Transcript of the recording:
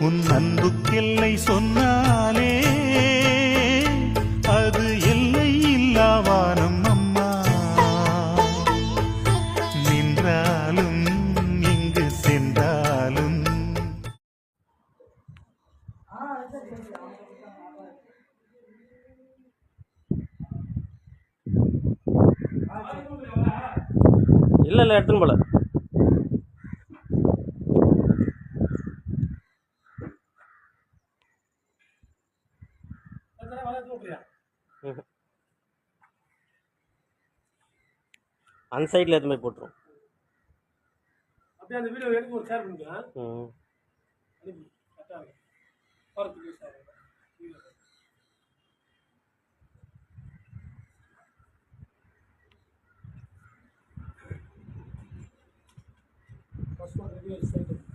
உன் அன்புக்கெல்லை சொன்னாலே அது எல்லை இல்லாவானம் அம்மா. நின்றாலும் இங்கு சென்றாலும் இல்லை இல்லை எடுத்துன்னு போல. அந்த சைடில் எது மாதிரி போட்டுரும். அப்படியே அந்த வீடியோ எடுத்து ஒரு ஷேர் பண்ணிக்கலாம். First one, review is